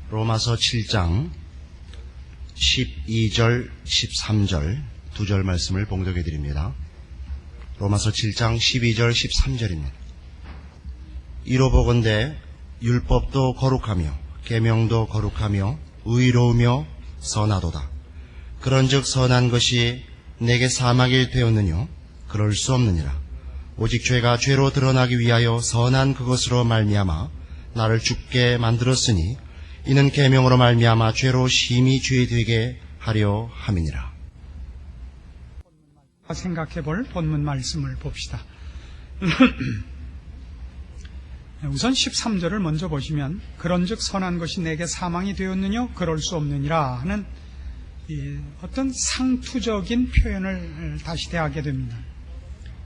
로마서 7장 12절, 13절 두 절 말씀을 봉독해 드립니다. 로마서 7장 12절, 13절입니다. 이로보건대 율법도 거룩하며 계명도 거룩하며 의로우며 선하도다. 그런즉 선한 것이 내게 사망이 되었느뇨? 그럴 수 없느니라. 오직 죄가 죄로 드러나기 위하여 선한 그것으로 말미암아 나를 죽게 만들었으니 이는 계명으로 말미암아 죄로 심히 죄되게 하려 함이니라. 생각해볼 본문 말씀을 봅시다. 우선 13절을 먼저 보시면 그런즉 선한 것이 내게 사망이 되었느뇨? 그럴 수 없느니라 하는 어떤 상투적인 표현을 다시 대하게 됩니다.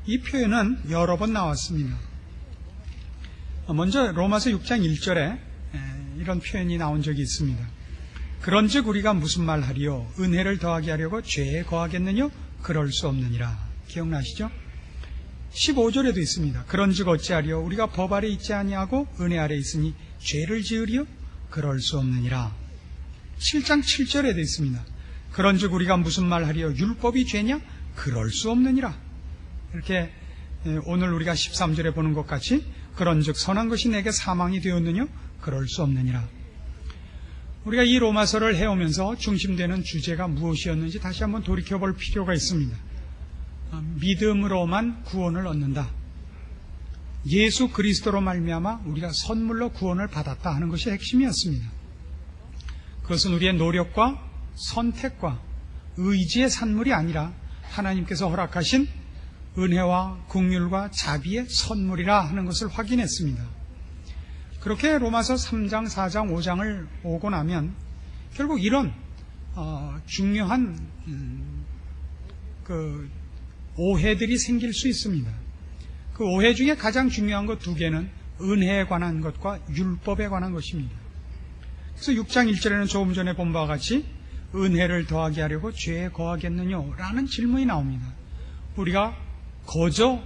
이 표현은 여러 번 나왔습니다. 먼저 로마서 6장 1절에 이런 표현이 나온 적이 있습니다. 그런즉 우리가 무슨 말하리요? 은혜를 더하게 하려고 죄에 거하겠느뇨? 그럴 수 없느니라. 기억나시죠? 15절에도 있습니다. 그런즉 어찌하리요? 우리가 법 아래 있지 아니하고 은혜 아래 있으니 죄를 지으리요? 그럴 수 없느니라. 7장 7절에도 있습니다. 그런즉 우리가 무슨 말하리요? 율법이 죄냐? 그럴 수 없느니라. 이렇게 오늘 우리가 13절에 보는 것 같이 그런즉 선한 것이 내게 사망이 되었느뇨? 그럴 수 없느니라. 우리가 이 로마서를 해오면서 중심되는 주제가 무엇이었는지 다시 한번 돌이켜볼 필요가 있습니다. 믿음으로만 구원을 얻는다. 예수 그리스도로 말미암아 우리가 선물로 구원을 받았다 하는 것이 핵심이었습니다. 그것은 우리의 노력과 선택과 의지의 산물이 아니라 하나님께서 허락하신 은혜와 긍휼과 자비의 선물이라 하는 것을 확인했습니다. 그렇게 로마서 3장, 4장, 5장을 오고 나면 결국 이런 중요한 오해들이 생길 수 있습니다. 그 오해 중에 가장 중요한 것 두 개는 은혜에 관한 것과 율법에 관한 것입니다. 그래서 6장 1절에는 조금 전에 본 바와 같이 은혜를 더하게 하려고 죄에 거하겠느뇨? 라는 질문이 나옵니다. 우리가 거저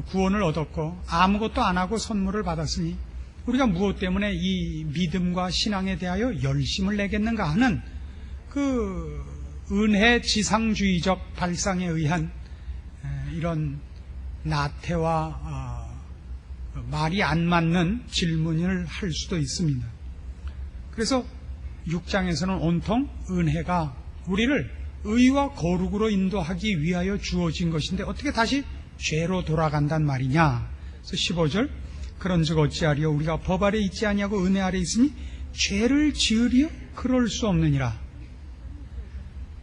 구원을 얻었고 아무것도 안 하고 선물을 받았으니 우리가 무엇 때문에 이 믿음과 신앙에 대하여 열심을 내겠는가 하는 그 은혜 지상주의적 발상에 의한 이런 나태와 말이 안 맞는 질문을 할 수도 있습니다. 그래서 6장에서는 온통 은혜가 우리를 의와 거룩으로 인도하기 위하여 주어진 것인데 어떻게 다시 죄로 돌아간단 말이냐. 그래서 15절 그런즉 어찌하리요? 우리가 법 아래 있지 아니하고 은혜 아래 있으니 죄를 지으리요? 그럴 수 없느니라.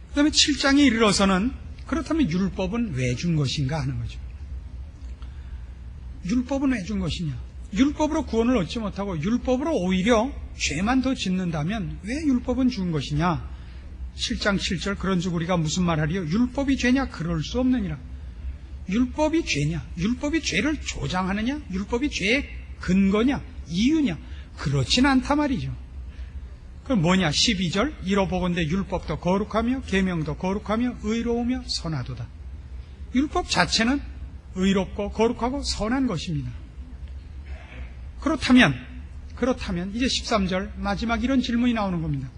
그 다음에 7장에 이르러서는 그렇다면 율법은 왜 준 것인가 하는 거죠. 율법은 왜 준 것이냐? 율법으로 구원을 얻지 못하고 율법으로 오히려 죄만 더 짓는다면 왜 율법은 준 것이냐? 7장 7절 그런즉 우리가 무슨 말하리요? 율법이 죄냐? 그럴 수 없느니라. 율법이 죄냐? 율법이 죄를 조장하느냐? 율법이 죄의 근거냐? 이유냐? 그렇진 않단 말이죠. 그럼 뭐냐? 12절 이로보건대 율법도 거룩하며 계명도 거룩하며 의로우며 선하도다. 율법 자체는 의롭고 거룩하고 선한 것입니다. 그렇다면 이제 13절 마지막 이런 질문이 나오는 겁니다.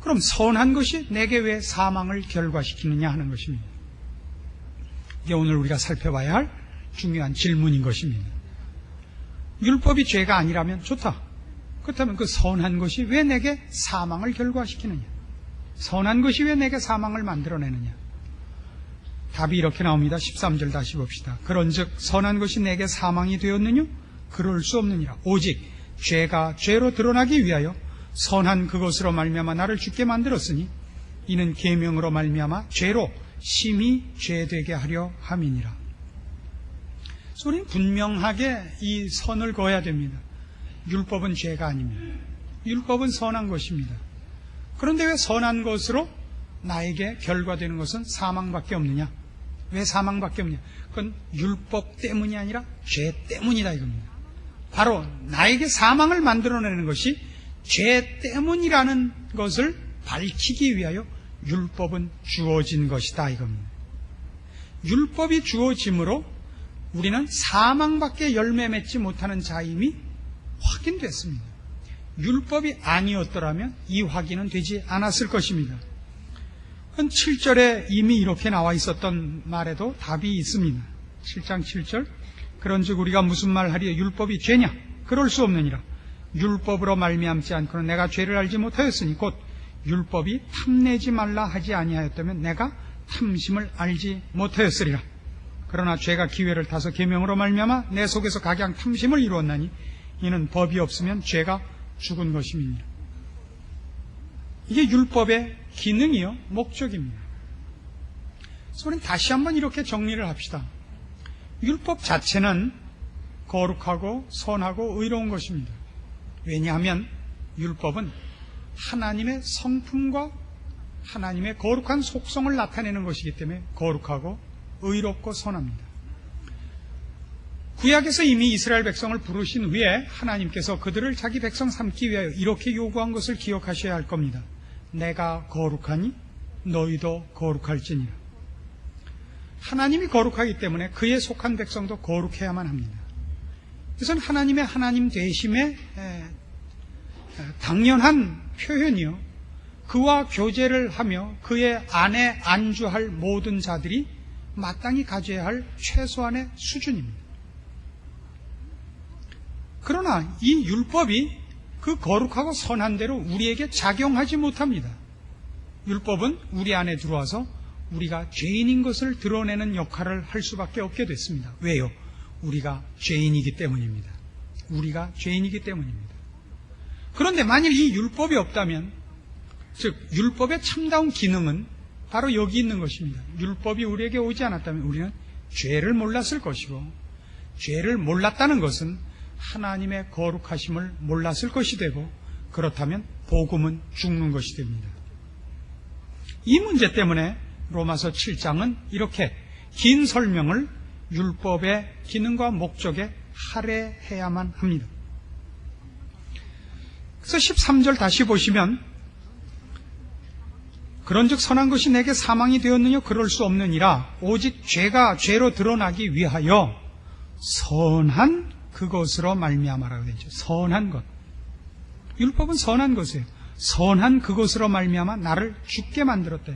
그럼 선한 것이 내게 왜 사망을 결과시키느냐 하는 것입니다. 이게 오늘 우리가 살펴봐야 할 중요한 질문인 것입니다. 율법이 죄가 아니라면 좋다. 그렇다면 그 선한 것이 왜 내게 사망을 결과시키느냐? 선한 것이 왜 내게 사망을 만들어내느냐? 답이 이렇게 나옵니다. 13절 다시 봅시다. 그런즉 선한 것이 내게 사망이 되었느뇨? 그럴 수 없느니라. 오직 죄가 죄로 드러나기 위하여 선한 그것으로 말미암아 나를 죽게 만들었으니 이는 계명으로 말미암아 죄로 심히 죄되게 하려 함이니라. 그래서 우리는 분명하게 이 선을 그어야 됩니다. 율법은 죄가 아닙니다. 율법은 선한 것입니다. 그런데 왜 선한 것으로 나에게 결과되는 것은 사망밖에 없느냐? 왜 사망밖에 없느냐? 그건 율법 때문이 아니라 죄 때문이다 이겁니다. 바로 나에게 사망을 만들어내는 것이 죄 때문이라는 것을 밝히기 위하여 율법은 주어진 것이다 이겁니다. 율법이 주어짐으로 우리는 사망밖에 열매 맺지 못하는 자임이 확인됐습니다. 율법이 아니었더라면 이 확인은 되지 않았을 것입니다. 7절에 이미 이렇게 나와 있었던 말에도 답이 있습니다. 7장 7절, 그런즉 우리가 무슨 말하리요? 율법이 죄냐? 그럴 수 없느니라. 율법으로 말미암지 않고는 내가 죄를 알지 못하였으니 곧 율법이 탐내지 말라 하지 아니하였다면 내가 탐심을 알지 못하였으리라. 그러나 죄가 기회를 타서 계명으로 말미암아 내 속에서 각양 탐심을 이루었나니 이는 법이 없으면 죄가 죽은 것임이니라. 이게 율법의 기능이요, 목적입니다. 그래서 우리는 다시 한번 이렇게 정리를 합시다. 율법 자체는 거룩하고 선하고 의로운 것입니다. 왜냐하면 율법은 하나님의 성품과 하나님의 거룩한 속성을 나타내는 것이기 때문에 거룩하고 의롭고 선합니다. 구약에서 이미 이스라엘 백성을 부르신 후에 하나님께서 그들을 자기 백성 삼기 위하여 이렇게 요구한 것을 기억하셔야 할 겁니다. 내가 거룩하니 너희도 거룩할지니라. 하나님이 거룩하기 때문에 그에 속한 백성도 거룩해야만 합니다. 이것은 하나님의 하나님 되심의 당연한 표현이요, 그와 교제를 하며 그의 안에 안주할 모든 자들이 마땅히 가져야 할 최소한의 수준입니다. 그러나 이 율법이 그 거룩하고 선한 대로 우리에게 작용하지 못합니다. 율법은 우리 안에 들어와서 우리가 죄인인 것을 드러내는 역할을 할 수밖에 없게 됐습니다. 왜요? 우리가 죄인이기 때문입니다. 우리가 죄인이기 때문입니다. 그런데 만일 이 율법이 없다면, 즉 율법의 참다운 기능은 바로 여기 있는 것입니다. 율법이 우리에게 오지 않았다면 우리는 죄를 몰랐을 것이고, 죄를 몰랐다는 것은 하나님의 거룩하심을 몰랐을 것이 되고, 그렇다면 복음은 죽는 것이 됩니다. 이 문제 때문에 로마서 7장은 이렇게 긴 설명을 율법의 기능과 목적에 할애해야만 합니다. 그래서 13절 다시 보시면, 그런즉 선한 것이 내게 사망이 되었느냐? 그럴 수 없느니라. 오직 죄가 죄로 드러나기 위하여 선한 그것으로 말미암아라고 되죠. 선한 것. 율법은 선한 것이에요. 선한 그것으로 말미암아 나를 죽게 만들었다.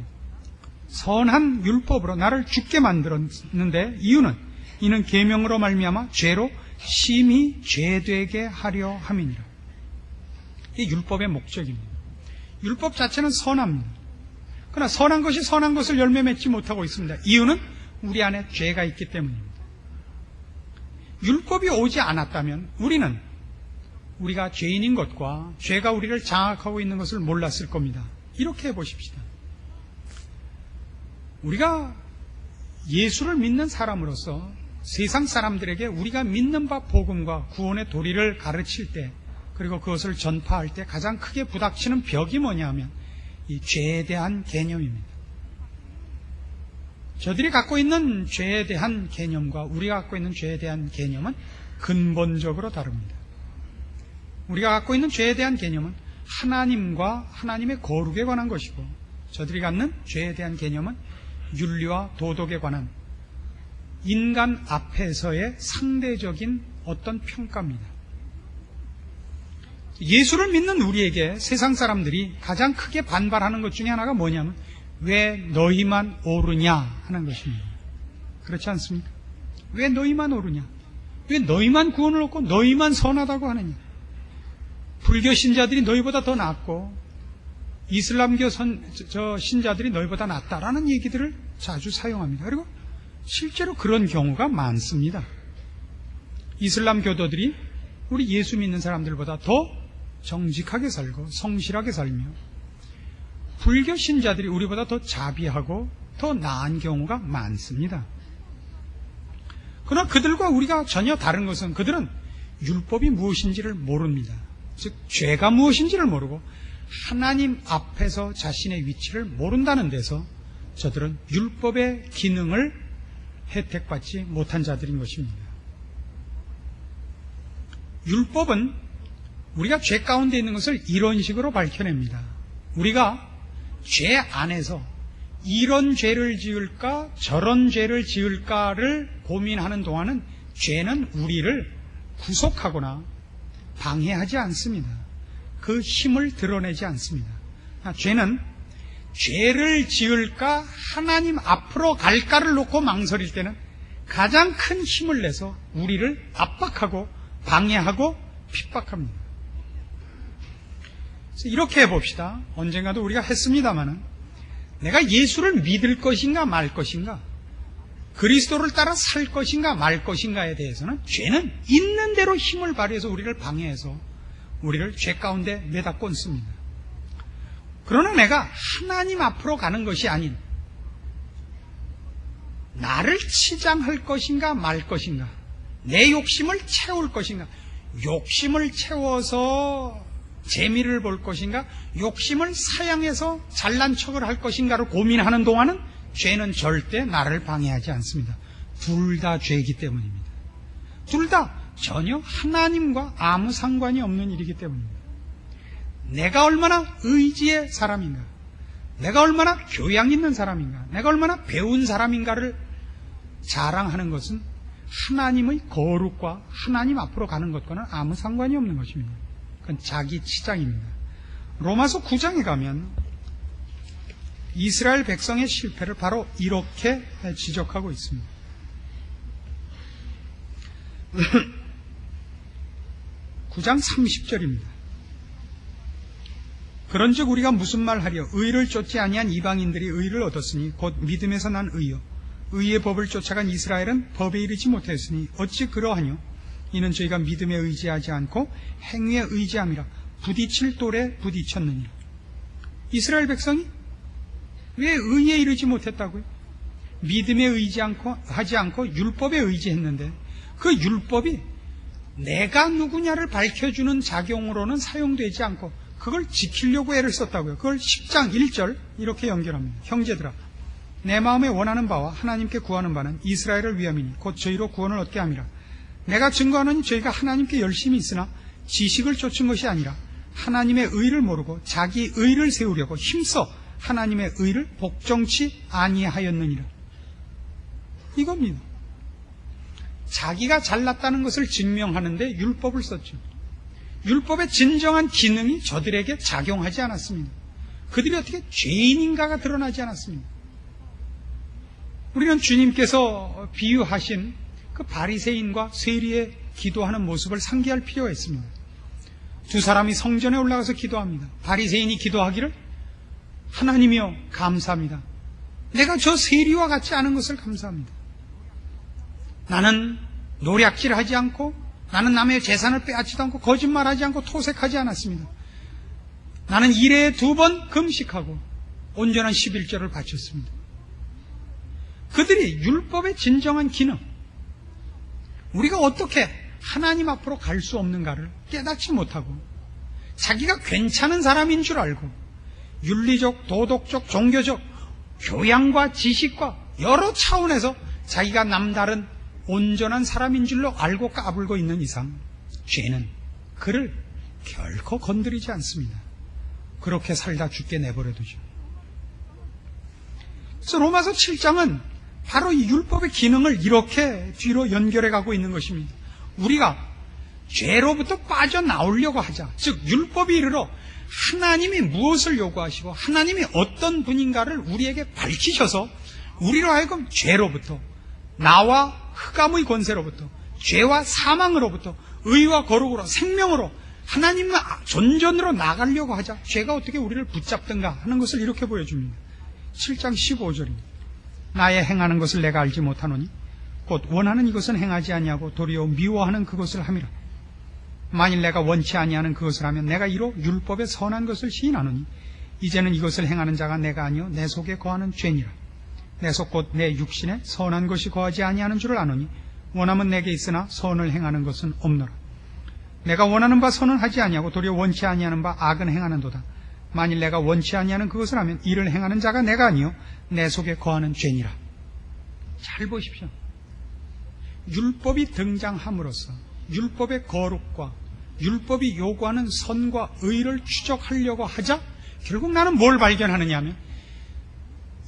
선한 율법으로 나를 죽게 만들었는데 이는 계명으로 말미암아 죄로 심히 죄되게 하려 함이니라. 이 율법의 목적입니다. 율법 자체는 선합니다. 그러나 선한 것이 선한 것을 열매 맺지 못하고 있습니다. 이유는 우리 안에 죄가 있기 때문입니다. 율법이 오지 않았다면 우리가 죄인인 것과 죄가 우리를 장악하고 있는 것을 몰랐을 겁니다. 이렇게 해보십시다. 우리가 예수를 믿는 사람으로서 세상 사람들에게 우리가 믿는 바 복음과 구원의 도리를 가르칠 때, 그리고 그것을 전파할 때 가장 크게 부닥치는 벽이 뭐냐 하면 이 죄에 대한 개념입니다. 저들이 갖고 있는 죄에 대한 개념과 우리가 갖고 있는 죄에 대한 개념은 근본적으로 다릅니다. 우리가 갖고 있는 죄에 대한 개념은 하나님과 하나님의 거룩에 관한 것이고, 저들이 갖는 죄에 대한 개념은 윤리와 도덕에 관한 인간 앞에서의 상대적인 어떤 평가입니다. 예수를 믿는 우리에게 세상 사람들이 가장 크게 반발하는 것 중에 하나가 뭐냐면, 왜 너희만 오르냐 하는 것입니다. 그렇지 않습니까? 왜 너희만 오르냐? 왜 너희만 구원을 얻고 너희만 선하다고 하느냐? 불교 신자들이 너희보다 더 낫고 이슬람교 신자들이 너희보다 낫다라는 얘기들을 자주 사용합니다. 그리고 실제로 그런 경우가 많습니다. 이슬람 교도들이 우리 예수 믿는 사람들보다 더 정직하게 살고 성실하게 살며, 불교 신자들이 우리보다 더 자비하고 더 나은 경우가 많습니다. 그러나 그들과 우리가 전혀 다른 것은 그들은 율법이 무엇인지를 모릅니다. 즉 죄가 무엇인지를 모르고 하나님 앞에서 자신의 위치를 모른다는 데서 저들은 율법의 기능을 혜택받지 못한 자들인 것입니다. 율법은 우리가 죄 가운데 있는 것을 이런 식으로 밝혀냅니다. 우리가 죄 안에서 이런 죄를 지을까 저런 죄를 지을까를 고민하는 동안은 죄는 우리를 구속하거나 방해하지 않습니다. 그 힘을 드러내지 않습니다. 죄는 죄를 지을까 하나님 앞으로 갈까를 놓고 망설일 때는 가장 큰 힘을 내서 우리를 압박하고 방해하고 핍박합니다. 그래서 이렇게 해봅시다. 언젠가도 우리가 했습니다마는 내가 예수를 믿을 것인가 말 것인가, 그리스도를 따라 살 것인가 말 것인가에 대해서는 죄는 있는 대로 힘을 발휘해서 우리를 방해해서 우리를 죄 가운데 매다 꽂습니다. 그러나 내가 하나님 앞으로 가는 것이 아닌 나를 치장할 것인가 말 것인가, 내 욕심을 채울 것인가, 욕심을 채워서 재미를 볼 것인가, 욕심을 사양해서 잘난 척을 할 것인가를 고민하는 동안은 죄는 절대 나를 방해하지 않습니다. 둘 다 죄이기 때문입니다. 둘 다 전혀 하나님과 아무 상관이 없는 일이기 때문입니다. 내가 얼마나 의지의 사람인가, 내가 얼마나 교양 있는 사람인가, 내가 얼마나 배운 사람인가를 자랑하는 것은 하나님의 거룩과 하나님 앞으로 가는 것과는 아무 상관이 없는 것입니다. 그건 자기 치장입니다. 로마서 9장에 가면 이스라엘 백성의 실패를 바로 이렇게 지적하고 있습니다. 9장 30절입니다. 그런즉 우리가 무슨 말하리요? 의를 쫓지 아니한 이방인들이 의를 얻었으니 곧 믿음에서 난 의요. 의의 법을 쫓아간 이스라엘은 법에 이르지 못하였으니 어찌 그러하뇨? 이는 저희가 믿음에 의지하지 않고 행위에 의지함이라 부딪힐 돌에 부딪혔느니라. 이스라엘 백성이 왜 의에 이르지 못했다고요? 믿음에 하지 않고 율법에 의지했는데 그 율법이 내가 누구냐를 밝혀주는 작용으로는 사용되지 않고 그걸 지키려고 애를 썼다고요. 그걸 10장 1절 이렇게 연결합니다. 형제들아, 내 마음에 원하는 바와 하나님께 구하는 바는 이스라엘을 위함이니 곧 저희로 구원을 얻게 함이라. 내가 증거하노니 저희가 하나님께 열심히 있으나 지식을 쫓은 것이 아니라 하나님의 의를 모르고 자기 의를 세우려고 힘써 하나님의 의를 복종치 아니하였느니라. 이겁니다. 자기가 잘났다는 것을 증명하는데 율법을 썼죠. 율법의 진정한 기능이 저들에게 작용하지 않았습니다. 그들이 어떻게 죄인인가가 드러나지 않았습니다. 우리는 주님께서 비유하신 그 바리새인과 세리의 기도하는 모습을 상기할 필요가 있습니다. 두 사람이 성전에 올라가서 기도합니다. 바리새인이 기도하기를 하나님이여 감사합니다. 내가 저 세리와 같지 않은 것을 감사합니다. 나는 노략질하지 않고 나는 남의 재산을 빼앗지도 않고 거짓말하지 않고 토색하지 않았습니다. 나는 일에 2번 금식하고 온전한 11절을 바쳤습니다. 그들이 율법의 진정한 기능, 우리가 어떻게 하나님 앞으로 갈 수 없는가를 깨닫지 못하고 자기가 괜찮은 사람인 줄 알고 윤리적, 도덕적, 종교적 교양과 지식과 여러 차원에서 자기가 남다른 온전한 사람인 줄로 알고 까불고 있는 이상 죄는 그를 결코 건드리지 않습니다. 그렇게 살다 죽게 내버려두죠. 그래서 로마서 7장은 바로 이 율법의 기능을 이렇게 뒤로 연결해 가고 있는 것입니다. 우리가 죄로부터 빠져나오려고 하자. 즉 율법이 이르러 하나님이 무엇을 요구하시고 하나님이 어떤 분인가를 우리에게 밝히셔서 우리로 하여금 죄로부터, 나와 흑암의 권세로부터, 죄와 사망으로부터 의와 거룩으로 생명으로 하나님 존전으로 나가려고 하자. 죄가 어떻게 우리를 붙잡든가 하는 것을 이렇게 보여줍니다. 7장 15절입니다. 나의 행하는 것을 내가 알지 못하노니 곧 원하는 이것은 행하지 아니하고 도리어 미워하는 그것을 함이라. 만일 내가 원치 아니하는 그것을 하면 내가 이로 율법의 선한 것을 시인하노니 이제는 이것을 행하는 자가 내가 아니요 내 속에 거하는 죄니라. 내 속 곧 내 육신에 선한 것이 거하지 아니하는 줄을 아노니 원함은 내게 있으나 선을 행하는 것은 없노라. 내가 원하는 바 선은 하지 아니하고 도리어 원치 아니하는 바 악은 행하는도다. 만일 내가 원치 아니하는 그것을 하면 이를 행하는 자가 내가 아니요 내 속에 거하는 죄니라. 잘 보십시오. 율법이 등장함으로써 율법의 거룩과 율법이 요구하는 선과 의를 추적하려고 하자 결국 나는 뭘 발견하느냐 하면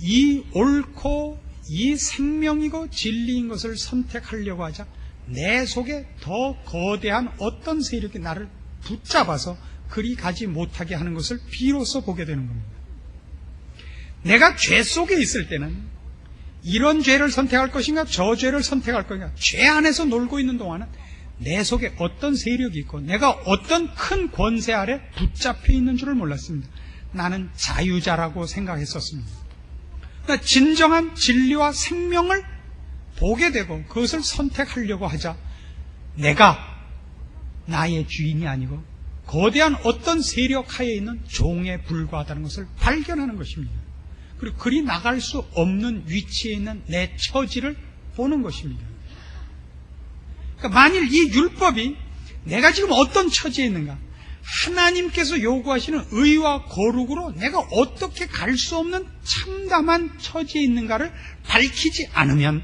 이 옳고 이 생명이고 진리인 것을 선택하려고 하자 내 속에 더 거대한 어떤 세력이 나를 붙잡아서 그리 가지 못하게 하는 것을 비로소 보게 되는 겁니다. 내가 죄 속에 있을 때는 이런 죄를 선택할 것인가 저 죄를 선택할 것인가, 죄 안에서 놀고 있는 동안은 내 속에 어떤 세력이 있고 내가 어떤 큰 권세 아래 붙잡혀 있는 줄을 몰랐습니다. 나는 자유자라고 생각했었습니다. 그러니까 진정한 진리와 생명을 보게 되고 그것을 선택하려고 하자 내가 나의 주인이 아니고 거대한 어떤 세력 하에 있는 종에 불과하다는 것을 발견하는 것입니다. 그리고 그리 나갈 수 없는 위치에 있는 내 처지를 보는 것입니다. 그러니까 만일 이 율법이 내가 지금 어떤 처지에 있는가, 하나님께서 요구하시는 의와 거룩으로 내가 어떻게 갈 수 없는 참담한 처지에 있는가를 밝히지 않으면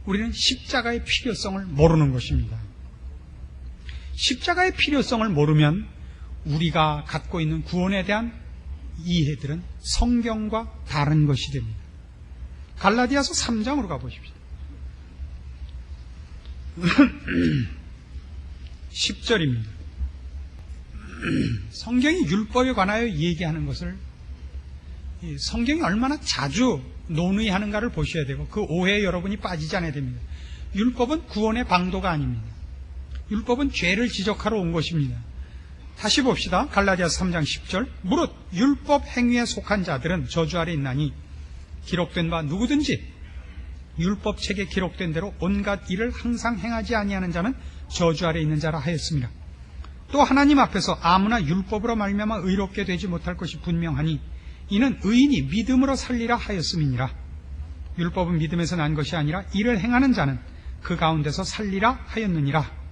우리는 십자가의 필요성을 모르는 것입니다. 십자가의 필요성을 모르면 우리가 갖고 있는 구원에 대한 이해들은 성경과 다른 것이 됩니다. 갈라디아서 3장으로 가보십시오. 10절입니다. 성경이 율법에 관하여 얘기하는 것을 성경이 얼마나 자주 논의하는가를 보셔야 되고 그 오해에 여러분이 빠지지 않아야 됩니다. 율법은 구원의 방도가 아닙니다. 율법은 죄를 지적하러 온 것입니다. 다시 봅시다. 갈라디아서 3장 10절. 무릇 율법 행위에 속한 자들은 저주 아래 있나니 기록된 바 누구든지 율법 책에 기록된 대로 온갖 일을 항상 행하지 아니하는 자는 저주 아래 있는 자라 하였습니다. 또 하나님 앞에서 아무나 율법으로 말미암아 의롭게 되지 못할 것이 분명하니 이는 의인이 믿음으로 살리라 하였음이니라. 율법은 믿음에서 난 것이 아니라 이를 행하는 자는 그 가운데서 살리라 하였느니라.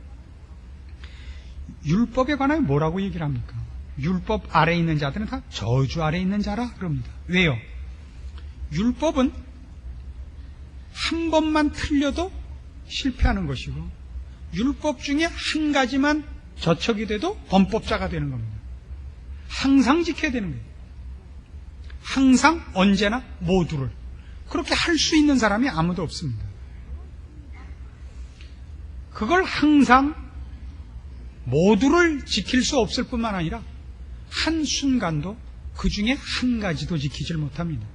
율법에 관하여 뭐라고 얘기를 합니까? 율법 아래에 있는 자들은 다 저주 아래에 있는 자라 그럽니다. 왜요? 율법은 한 번만 틀려도 실패하는 것이고 율법 중에 한 가지만 저촉이 돼도 범법자가 되는 겁니다. 항상 지켜야 되는 거예요. 항상 언제나 모두를. 그렇게 할 수 있는 사람이 아무도 없습니다. 그걸 항상 모두를 지킬 수 없을 뿐만 아니라 한순간도 그 중에 한 가지도 지키질 못합니다.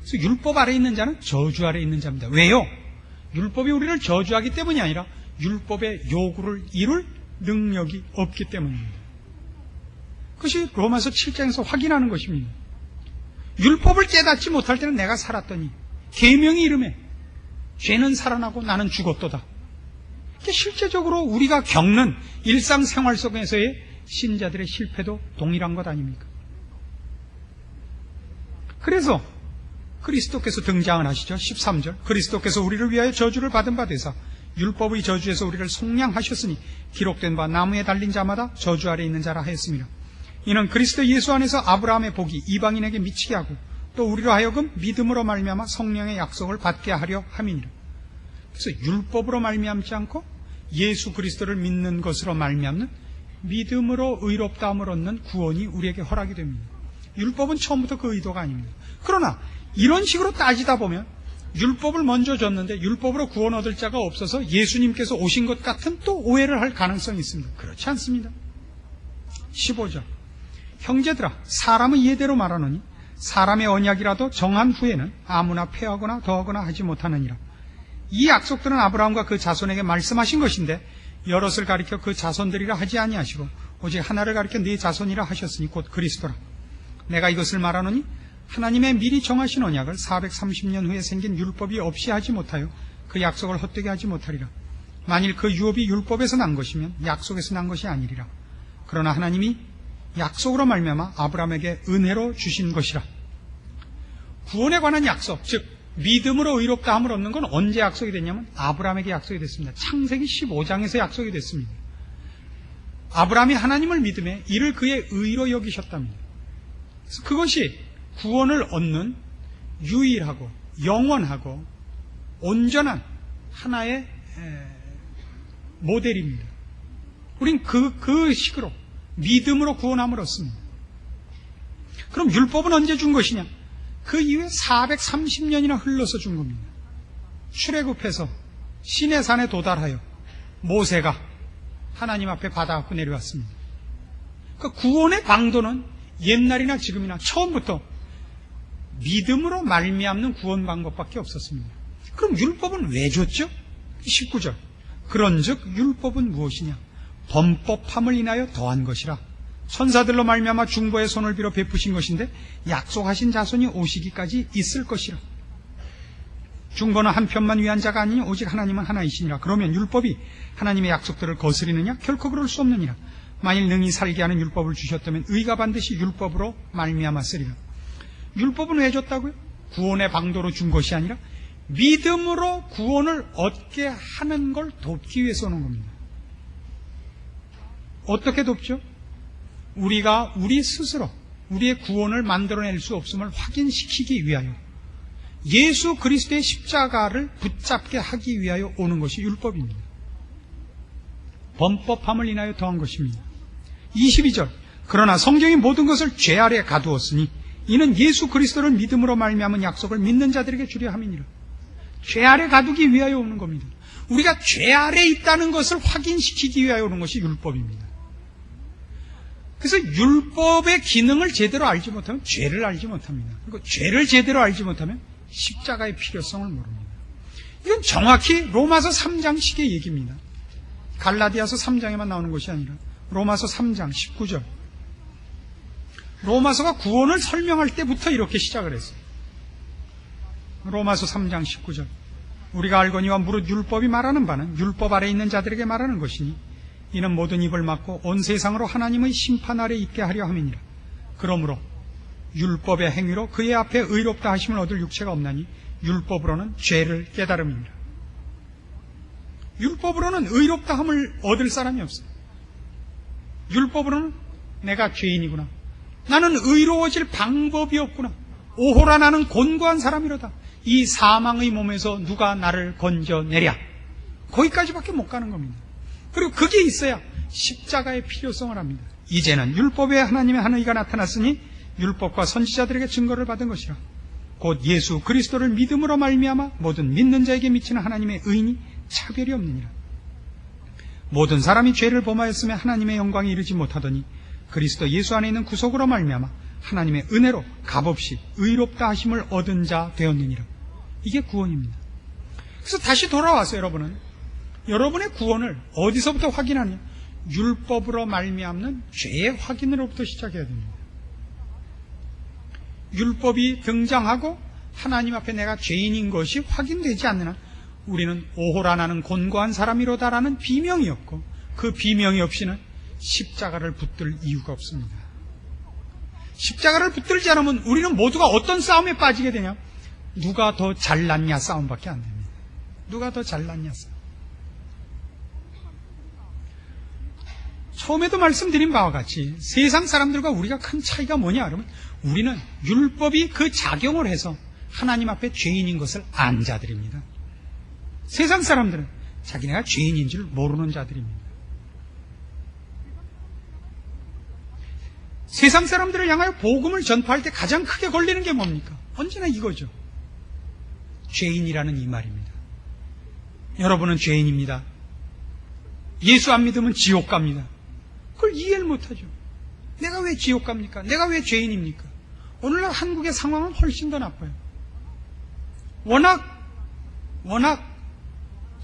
그래서 율법 아래에 있는 자는 저주 아래에 있는 자입니다. 왜요? 율법이 우리를 저주하기 때문이 아니라 율법의 요구를 이룰 능력이 없기 때문입니다. 그것이 로마서 7장에서 확인하는 것입니다. 율법을 깨닫지 못할 때는 내가 살았더니 계명이 이름에 죄는 살아나고 나는 죽었도다. 실제적으로 우리가 겪는 일상생활 속에서의 신자들의 실패도 동일한 것 아닙니까? 그래서 그리스도께서 등장을 하시죠. 13절. 그리스도께서 우리를 위하여 저주를 받은 바 되사 율법의 저주에서 우리를 속량하셨으니 기록된 바 나무에 달린 자마다 저주 아래 있는 자라 하였습니다. 이는 그리스도 예수 안에서 아브라함의 복이 이방인에게 미치게 하고 또 우리로 하여금 믿음으로 말미암아 성령의 약속을 받게 하려 함이니라. 그래서 율법으로 말미암지 않고 예수 그리스도를 믿는 것으로 말미암는 믿음으로 의롭다함을 얻는 구원이 우리에게 허락이 됩니다. 율법은 처음부터 그 의도가 아닙니다. 그러나 이런 식으로 따지다 보면 율법을 먼저 줬는데 율법으로 구원 얻을 자가 없어서 예수님께서 오신 것 같은 또 오해를 할 가능성이 있습니다. 그렇지 않습니다. 15절. 형제들아, 사람의 예대로 말하노니 사람의 언약이라도 정한 후에는 아무나 폐하거나 더하거나 하지 못하느니라. 이 약속들은 아브라함과 그 자손에게 말씀하신 것인데 여럿을 가리켜 그 자손들이라 하지 아니하시고 오직 하나를 가리켜 네 자손이라 하셨으니 곧 그리스도라. 내가 이것을 말하노니 하나님의 미리 정하신 언약을 430년 후에 생긴 율법이 없이 하지 못하여 그 약속을 헛되게 하지 못하리라. 만일 그 유업이 율법에서 난 것이면 약속에서 난 것이 아니리라. 그러나 하나님이 약속으로 말미암아 아브라함에게 은혜로 주신 것이라. 구원에 관한 약속, 즉 믿음으로 의롭다함을 얻는 건 언제 약속이 됐냐면 아브라함에게 약속이 됐습니다. 창세기 15장에서 약속이 됐습니다. 아브라함이 하나님을 믿음에 이를 그의 의로 여기셨답니다. 그래서 그것이 구원을 얻는 유일하고 영원하고 온전한 하나의 모델입니다. 우린 그 식으로 믿음으로 구원함을 얻습니다. 그럼 율법은 언제 준 것이냐? 그 이후에 430년이나 흘러서 준 겁니다. 출애굽해서 시내산에 도달하여 모세가 하나님 앞에 받아갖고 내려왔습니다. 그러니까 구원의 방도는 옛날이나 지금이나 처음부터 믿음으로 말미암는 구원 방법밖에 없었습니다. 그럼 율법은 왜 줬죠? 19절. 그런즉 율법은 무엇이냐? 범법함을 인하여 더한 것이라. 천사들로 말미암아 중보의 손을 빌어 베푸신 것인데 약속하신 자손이 오시기까지 있을 것이라. 중보는 한 편만 위한 자가 아니니 오직 하나님은 하나이시니라. 그러면 율법이 하나님의 약속들을 거스리느냐? 결코 그럴 수 없느니라. 만일 능히 살게 하는 율법을 주셨다면 의가 반드시 율법으로 말미암았으리라. 율법은 왜 줬다고요? 구원의 방도로 준 것이 아니라 믿음으로 구원을 얻게 하는 걸 돕기 위해서 오는 겁니다. 어떻게 돕죠? 우리가 우리 스스로 우리의 구원을 만들어낼 수 없음을 확인시키기 위하여 예수 그리스도의 십자가를 붙잡게 하기 위하여 오는 것이 율법입니다. 범법함을 인하여 더한 것입니다. 22절. 그러나 성경이 모든 것을 죄 아래 가두었으니 이는 예수 그리스도를 믿음으로 말미암은 약속을 믿는 자들에게 주려 함이니라. 죄 아래 가두기 위하여 오는 겁니다. 우리가 죄 아래 있다는 것을 확인시키기 위하여 오는 것이 율법입니다. 그래서 율법의 기능을 제대로 알지 못하면 죄를 알지 못합니다. 그리고 죄를 제대로 알지 못하면 십자가의 필요성을 모릅니다. 이건 정확히 로마서 3장식의 얘기입니다. 갈라디아서 3장에만 나오는 것이 아니라 로마서 3장 19절. 로마서가 구원을 설명할 때부터 이렇게 시작을 했어요. 로마서 3장 19절. 우리가 알거니와 무릇 율법이 말하는 바는 율법 아래 있는 자들에게 말하는 것이니 이는 모든 입을 막고 온 세상으로 하나님의 심판 아래 있게 하려 함이니라. 그러므로 율법의 행위로 그의 앞에 의롭다 하심을 얻을 육체가 없나니 율법으로는 죄를 깨달음이니라. 율법으로는 의롭다 함을 얻을 사람이 없어요. 율법으로는 내가 죄인이구나. 나는 의로워질 방법이 없구나. 오호라 나는 곤고한 사람이로다. 이 사망의 몸에서 누가 나를 건져내랴. 거기까지밖에 못 가는 겁니다. 그리고 그게 있어야 십자가의 필요성을 합니다. 이제는 율법에 하나님의 한 의가 나타났으니 율법과 선지자들에게 증거를 받은 것이라. 곧 예수 그리스도를 믿음으로 말미암아 모든 믿는 자에게 미치는 하나님의 의인이 차별이 없느니라. 모든 사람이 죄를 범하였으며 하나님의 영광에 이르지 못하더니 그리스도 예수 안에 있는 구속으로 말미암아 하나님의 은혜로 값없이 의롭다 하심을 얻은 자 되었느니라. 이게 구원입니다. 그래서 다시 돌아와서 여러분의 구원을 어디서부터 확인하느냐? 율법으로 말미암는 죄의 확인으로부터 시작해야 됩니다. 율법이 등장하고 하나님 앞에 내가 죄인인 것이 확인되지 않는 한 우리는 오호라 나는 곤고한 사람이로다라는 비명이 없고 그 비명이 없이는 십자가를 붙들 이유가 없습니다. 십자가를 붙들지 않으면 우리는 모두가 어떤 싸움에 빠지게 되냐? 누가 더 잘났냐 싸움밖에 안 됩니다. 누가 더 잘났냐 싸움. 처음에도 말씀드린 바와 같이 세상 사람들과 우리가 큰 차이가 뭐냐 그러면 우리는 율법이 그 작용을 해서 하나님 앞에 죄인인 것을 안 자들입니다. 세상 사람들은 자기네가 죄인인 줄 모르는 자들입니다. 세상 사람들을 향하여 복음을 전파할 때 가장 크게 걸리는 게 뭡니까? 언제나 이거죠. 죄인이라는 이 말입니다. 여러분은 죄인입니다. 예수 안 믿으면 지옥 갑니다. 그걸 이해를 못하죠. 내가 왜 지옥 갑니까? 내가 왜 죄인입니까? 오늘날 한국의 상황은 훨씬 더 나빠요. 워낙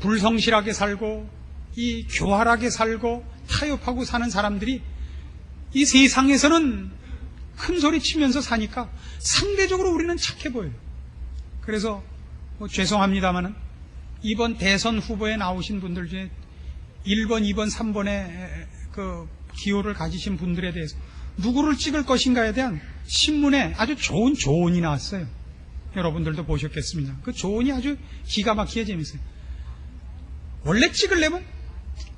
불성실하게 살고 이 교활하게 살고 타협하고 사는 사람들이 이 세상에서는 큰 소리 치면서 사니까 상대적으로 우리는 착해 보여요. 그래서 죄송합니다마는 이번 대선 후보에 나오신 분들 중에 1번, 2번, 3번에 그 기호를 가지신 분들에 대해서 누구를 찍을 것인가에 대한 신문에 아주 좋은 조언이 나왔어요. 여러분들도 보셨겠습니다. 그 조언이 아주 기가 막히게 재밌어요. 원래 찍으려면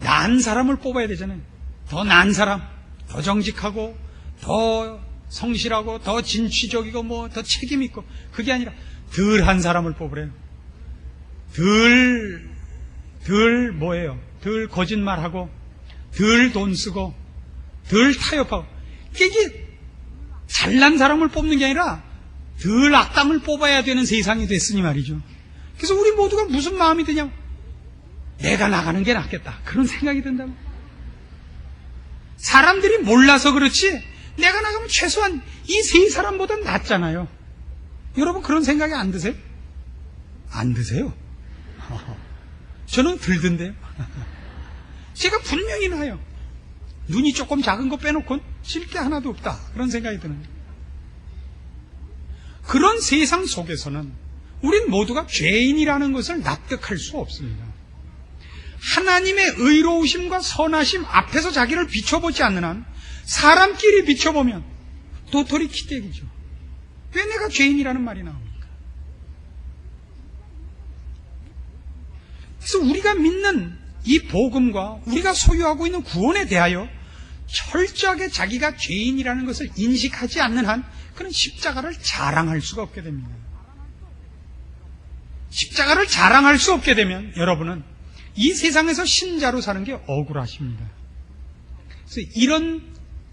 나은 사람을 뽑아야 되잖아요. 더 나은 사람, 더 정직하고 더 성실하고 더 진취적이고 더 책임있고, 그게 아니라 덜한 사람을 뽑으래요. 덜 거짓말하고 덜 돈 쓰고 덜 타협하고. 이게 잘난 사람을 뽑는 게 아니라 덜 악당을 뽑아야 되는 세상이 됐으니 말이죠. 그래서 우리 모두가 무슨 마음이 드냐? 내가 나가는 게 낫겠다, 그런 생각이 든다고. 사람들이 몰라서 그렇지 내가 나가면 최소한 이 세 사람보다 낫잖아요. 여러분 그런 생각이 안 드세요? 안 드세요? 저는 들던데요. 제가 분명히 나요. 눈이 조금 작은 거 빼놓고는 질 게 하나도 없다. 그런 생각이 드는 거예요. 그런 세상 속에서는 우린 모두가 죄인이라는 것을 납득할 수 없습니다. 하나님의 의로우심과 선하심 앞에서 자기를 비춰보지 않는 한 사람끼리 비춰보면 도토리 키대기죠. 왜 내가 죄인이라는 말이 나옵니까? 그래서 우리가 믿는 이 복음과 우리가 소유하고 있는 구원에 대하여 철저하게 자기가 죄인이라는 것을 인식하지 않는 한 그는 십자가를 자랑할 수가 없게 됩니다. 십자가를 자랑할 수 없게 되면 여러분은 이 세상에서 신자로 사는 게 억울하십니다. 그래서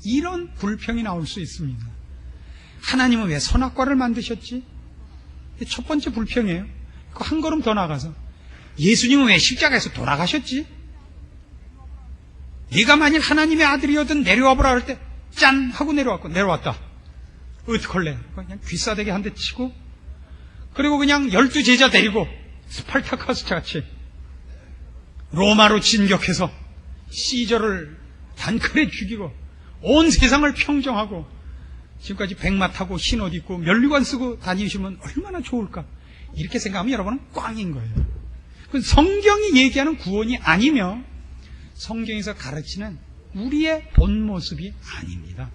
이런 불평이 나올 수 있습니다. 하나님은 왜 선악과를 만드셨지? 첫 번째 불평이에요. 한 걸음 더 나가서 예수님은 왜 십자가에서 돌아가셨지? 네가 만일 하나님의 아들이어든 내려와 보라 할 때 짠! 하고 내려왔다. 어떡할래? 그냥 귀싸대기 한 대 치고 그리고 그냥 12제자 데리고 스파르타쿠스 같이 로마로 진격해서 시저를 단칼에 죽이고 온 세상을 평정하고 지금까지 백마 타고 흰 옷 입고 면류관 쓰고 다니시면 얼마나 좋을까? 이렇게 생각하면 여러분은 꽝인 거예요. 성경이 얘기하는 구원이 아니며 성경에서 가르치는 우리의 본 모습이 아닙니다.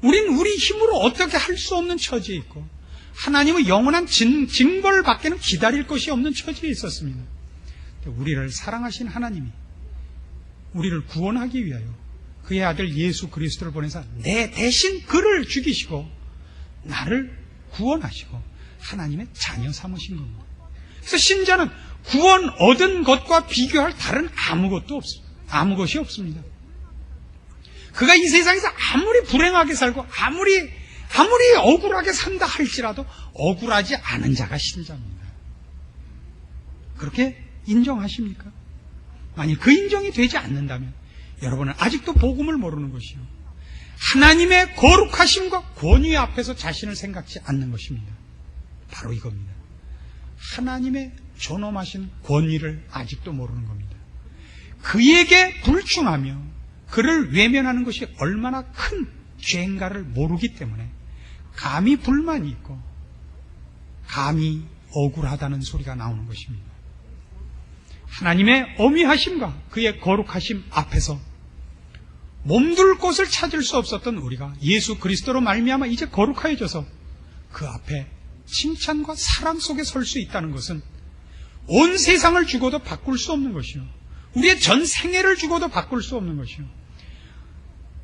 우린 우리 힘으로 어떻게 할 수 없는 처지에 있고 하나님의 영원한 징벌을 받기는 기다릴 것이 없는 처지에 있었습니다. 우리를 사랑하신 하나님이 우리를 구원하기 위하여 그의 아들 예수 그리스도를 보내서 내 대신 그를 죽이시고 나를 구원하시고 하나님의 자녀 삼으신 겁니다. 그래서 신자는 구원 얻은 것과 비교할 다른 아무 것이 없습니다. 그가 이 세상에서 아무리 불행하게 살고 아무리 억울하게 산다 할지라도 억울하지 않은 자가 신자입니다. 그렇게 인정하십니까? 만일 그 인정이 되지 않는다면 여러분은 아직도 복음을 모르는 것이요 하나님의 거룩하심과 권위 앞에서 자신을 생각지 않는 것입니다. 바로 이겁니다. 하나님의 존엄하신 권위를 아직도 모르는 겁니다. 그에게 불충하며 그를 외면하는 것이 얼마나 큰 죄인가를 모르기 때문에 감히 불만이 있고 감히 억울하다는 소리가 나오는 것입니다. 하나님의 어미하심과 그의 거룩하심 앞에서 몸둘 곳을 찾을 수 없었던 우리가 예수 그리스도로 말미암아 이제 거룩하여져서 그 앞에 칭찬과 사랑 속에 설 수 있다는 것은 온 세상을 주고도 바꿀 수 없는 것이요 우리의 전 생애를 주고도 바꿀 수 없는 것이요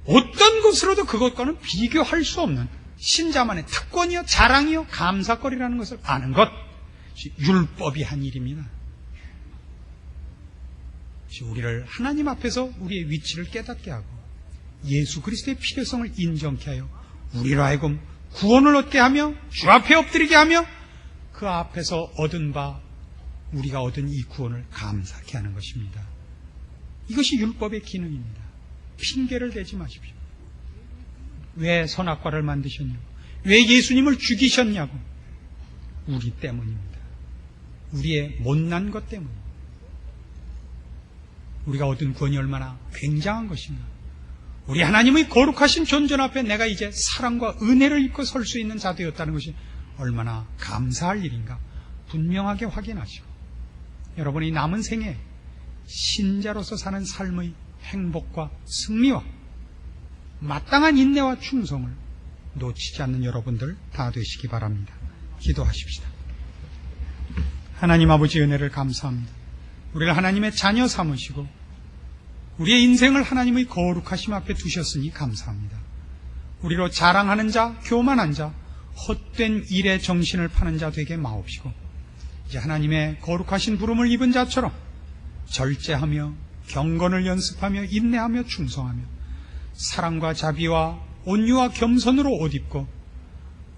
어떤 것으로도 그것과는 비교할 수 없는 신자만의 특권이요 자랑이요 감사거리라는 것을 아는 것 율법이 한 일입니다. 우리를 하나님 앞에서 우리의 위치를 깨닫게 하고 예수 그리스도의 필요성을 인정케 하여 우리로 하여금 구원을 얻게 하며 주 앞에 엎드리게 하며 그 앞에서 얻은 바 우리가 얻은 이 구원을 감사케 하는 것입니다. 이것이 율법의 기능입니다. 핑계를 대지 마십시오. 왜 선악과를 만드셨냐고, 왜 예수님을 죽이셨냐고. 우리 때문입니다. 우리의 못난 것 때문입니다. 우리가 얻은 구원이 얼마나 굉장한 것인가. 우리 하나님의 거룩하신 존전 앞에 내가 이제 사랑과 은혜를 입고 설 수 있는 자 되었다는 것이 얼마나 감사할 일인가 분명하게 확인하시고 여러분이 남은 생에 신자로서 사는 삶의 행복과 승리와 마땅한 인내와 충성을 놓치지 않는 여러분들 다 되시기 바랍니다. 기도하십시다. 하나님 아버지 은혜를 감사합니다. 우리를 하나님의 자녀 삼으시고 우리의 인생을 하나님의 거룩하심 앞에 두셨으니 감사합니다. 우리로 자랑하는 자, 교만한 자, 헛된 일에 정신을 파는 자 되게 마옵시고 이제 하나님의 거룩하신 부름을 입은 자처럼 절제하며 경건을 연습하며 인내하며 충성하며 사랑과 자비와 온유와 겸손으로 옷 입고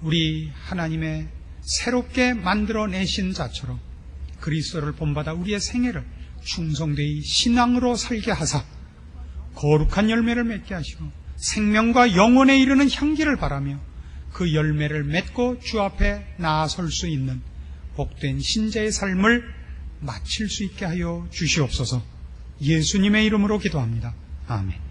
우리 하나님의 새롭게 만들어내신 자처럼 그리스도를 본받아 우리의 생애를 충성되이 신앙으로 살게 하사 거룩한 열매를 맺게 하시고 생명과 영원에 이르는 향기를 바라며 그 열매를 맺고 주 앞에 나아설 수 있는 복된 신자의 삶을 마칠 수 있게 하여 주시옵소서. 예수님의 이름으로 기도합니다. 아멘.